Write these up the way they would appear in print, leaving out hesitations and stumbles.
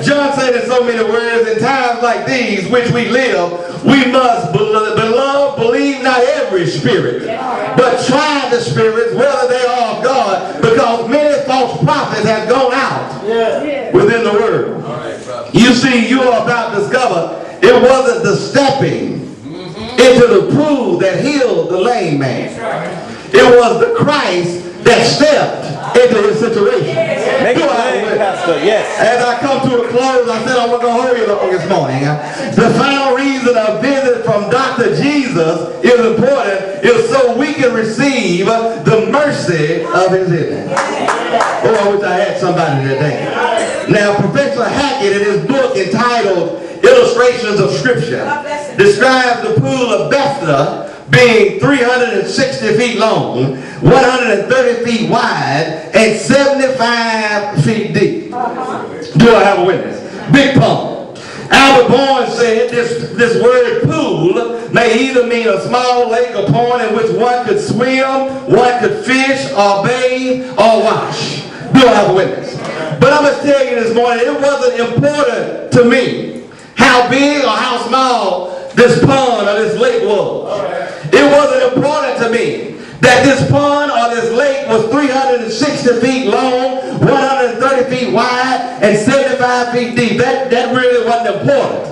John said in so many words, in times like these which we live, we must believe not every spirit, but try the spirits whether they are of God, because many false prophets have gone out within the world. You see, you are about to discover it wasn't the stepping into the pool that healed the lame man. It was the Christ that stepped into his situation. Make it plain, Pastor. Yes. As I come to a close, I said I wasn't going to hurry along this morning. The final reason a visit from Dr. Jesus is important is so we can receive the mercy of his healing. Oh, I wish I had somebody today. Now, Professor Hackett, in his book entitled Illustrations of Scripture, describes the pool of Bethesda being 360 feet long, 130 feet wide, and 75 feet deep. Do I have a witness? Big pond. Albert Bourne said this word pool may either mean a small lake or pond in which one could swim, one could fish, or bathe, or wash. Do I have a witness? But I must tell you this morning, it wasn't important to me how big or how small this pond or this lake was. It wasn't important to me that this pond or this lake was 360 feet long, 130 feet wide, and 75 feet deep. That really wasn't important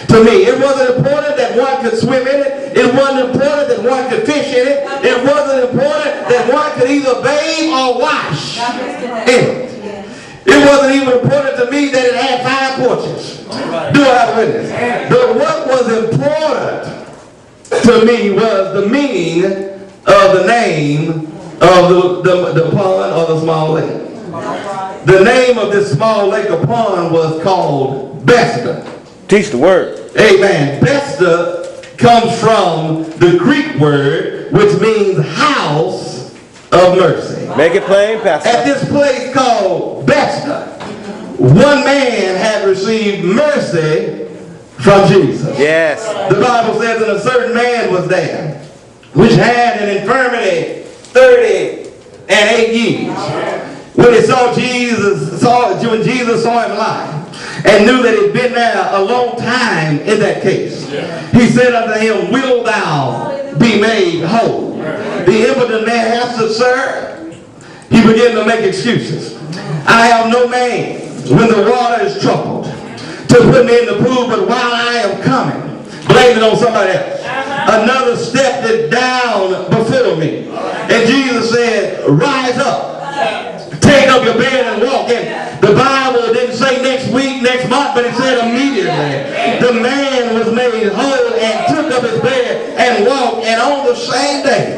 to me. It wasn't important that one could swim in it. It wasn't important that one could fish in it. It wasn't important that one could either bathe or wash in it. It wasn't even important to me that it had 5 porches. Do I have a witness? But what was important to me was the meaning of the name of the pond or the small lake. The name of this small lake or pond was called Bethesda. Teach the word. Amen. Bethesda comes from the Greek word which means house of mercy. Make it plain, Pastor. At this place called Bethesda, one man had received mercy from Jesus. Yes. The Bible says that a certain man was there which had an infirmity 38 years. When he saw Jesus, when Jesus saw him lie and knew that he'd been there a long time in that case, he said unto him, "Will thou be made whole?" The impotent man answered, "Sir," he began to make excuses. "I have no man when the water is troubled to put me in the pool, but while I am coming," blame it on somebody else, "another stepped it down before me." And Jesus said, "Rise up, take up your bed and walk." And the Bible didn't say next week, next month, but it said immediately. The man was made whole and took up his bed and walked, and on the same day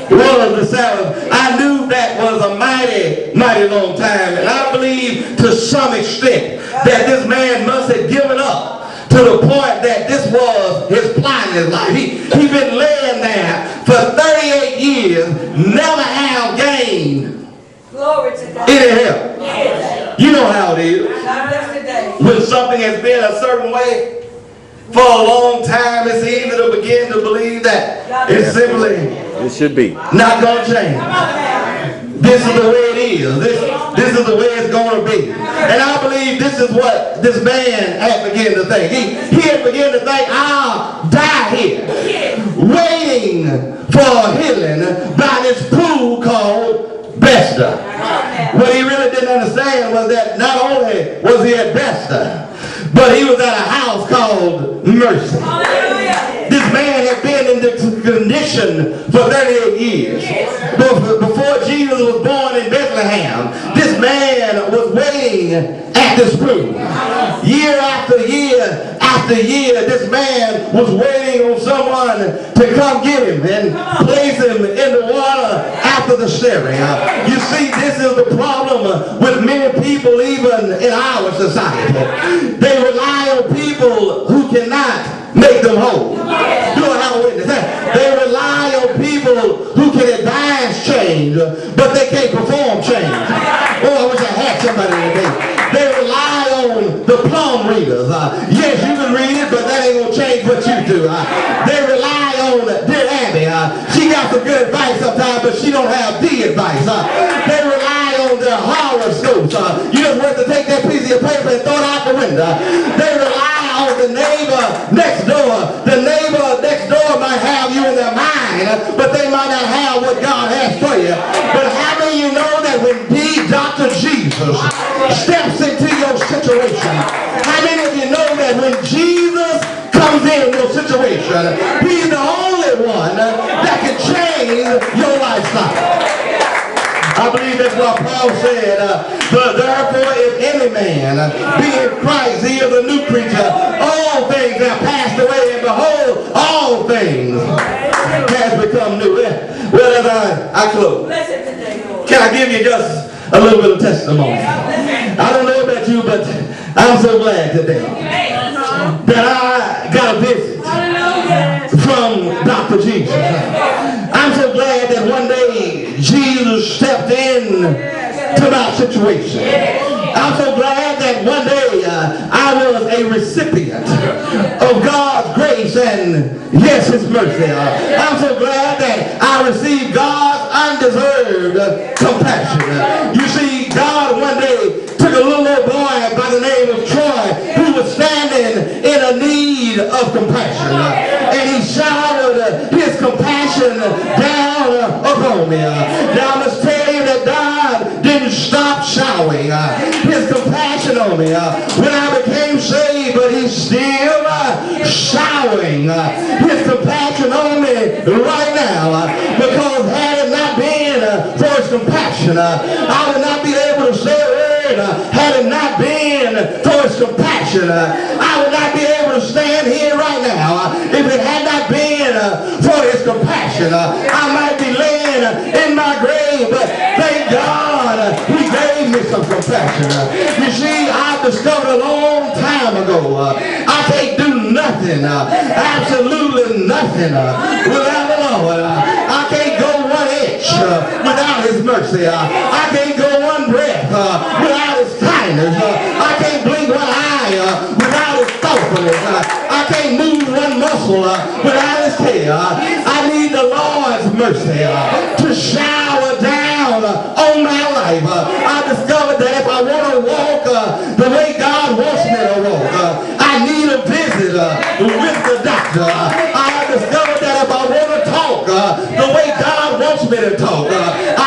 was the Sabbath. I knew that was a mighty, mighty long time, and I believe to some extent that this man must have given up to the point that this was his plight in his life. He'd been laying there for 38 years, never have gained any help. You know how it is. When something has been a certain way for a long time, it's easy to begin to believe that it's simply It should be not going to change. This is the way it is. This is the way it's going to be. And I believe this is what this man had begun to think. He had begun to think, "I'll die here, waiting for healing by this pool called Bethesda." What he really didn't understand was that not only was he at Bethesda, but he was at a house called Mercy. This man had been in this condition for 38 years. Before Jesus was born in Bethlehem, this man was waiting at this pool. Year after year after year, this man was waiting on someone to come get him and place him in the water after the sharing. You see, this is the problem with many people even in our society. They rely on people who cannot make them whole. Do I have a witness? They rely on people who can advise change, but they can't perform change. Oh, I wish I had somebody today. They rely on the palm readers. Yes, you can read it, but that ain't going to change what you do. They rely on dear Abby. She got some good advice sometimes, but she don't have the advice. They rely on their horoscopes. You just want to take that piece of your paper and throw it out the friend. They rely on the neighbor next door. The neighbor next door might have you in their mind, but they might not have what God has for you. But how many of you know that when Dr. Jesus steps into your situation, how many of you know that when Jesus comes in your situation, he's the only one that can change your lifestyle? I believe that's what Paul said. But therefore, if any man be in Christ, he is a new creature. All things have passed away, and behold, all things has become new. Well, as I close, can I give you just a little bit of testimony? I don't know about you, but I'm so glad today that I got a visit from Dr. Jesus. I'm so glad that one day Jesus stepped in to my situation. I'm so glad that one day I was a recipient of God's grace and, yes, His mercy. I'm so glad that I received God's undeserved compassion. You see, God one day took a little old boy by the name of Troy who was standing in a need of compassion. And He showered His compassion down upon me. Now I must tell you that God didn't stop showering His compassion on me when I became saved, but He's still showering His compassion on me right now, because had it not been for His compassion, I would not be able to say a word. Had it not been for His compassion, I would not be able to stand here right now. If it had not been for His compassion, I might be laying in my grave, but thank God He gave me some compassion. You see, I discovered a long time ago, I can't do nothing, absolutely nothing without the Lord. I can't go one inch without His mercy. I can't go one breath without His kindness. I can't blink one eye without His thoughtfulness. I can't move one muscle without His care. I need the Lord's mercy to shower down on my life. I discovered that if I want to walk the way God wants me to walk, I need a visit with the doctor. I have discovered that if I want to talk the way God wants me to talk, I